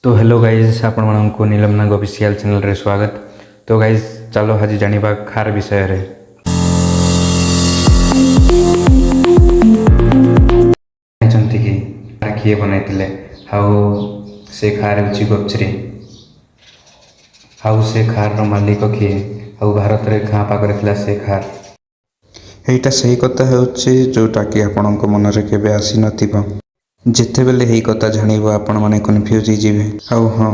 तो hello guys आपण मानक नीलम नाग ऑफिशियल चैनल रे स्वागत। तो गाइज चलो आज जानिबा खार विषय रे। जानते कि खार किए बनाइतिले हाउ से खार उची गपचरी हाउ से खार रो मालिक किए हाउ भारत रे खाँ पाखरे थिला से खार एटा सही कथा होछि जोटा कि आपणक मन रे केबे आसी नथिबो। जेते बेले एही कथा जानिबो आपण माने कन्फ्यूज ही जिवे। आउ हां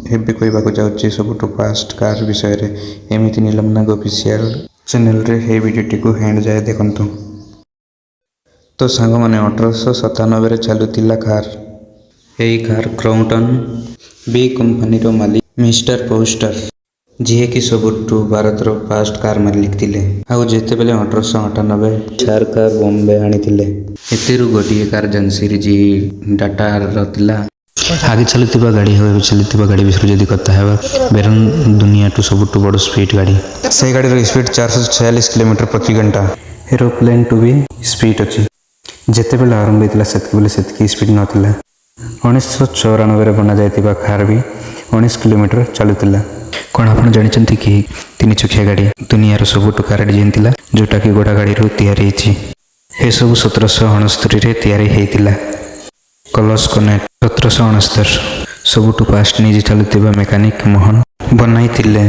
हेबे कहबा को जाउछि सबटु फास्ट कार विषय रे। एमिति नीलमनाग ऑफिशियल चैनल रे हे वीडियोटी को हैंड जाय देखंतु। तो सांग माने 1897 रे चालुतिला कार। एही कार क्राउटन बी कंपनी रो मालिक मिस्टर पोस्टर जी कि सबुठु भारत रो फास्ट कार मालिक थिले। आउ जेते बेले 1898 चार कार बॉम्बे आनी थिले। एतेरु गोटिए कार जंसीर जी डाटा रतिला आगे चलुतिबा गाड़ी हो चलुतिबा गाड़ी विषय जदी कथा हेबा बेरन दुनिया टू सबुठु बड़ स्पीड गाड़ी से गाड़ी रो स्पीड 446 किलोमीटर प्रति घंटा। एरोप्लेन टू भी स्पीड अछि। जेते बेले आरंभ हेतिला सेतके बेले सेतकी स्पीड नथिला। 1994 रे बना जायतिबा कार भी 19 किलोमीटर चलुतिला। कौन आप जानते कि 3 चकिया गाड़ी दुनिया सबुठु कार डिजाइन थिला जोटा कि घोड़ा गाड़ी रू तैयारी होती। ये सब 1769 रे तैयारी होता। कलर्स कनेक्ट 1769 सबुठु फास्ट निजे चलुतिबा मेकानिक मोहन बनाई थिले।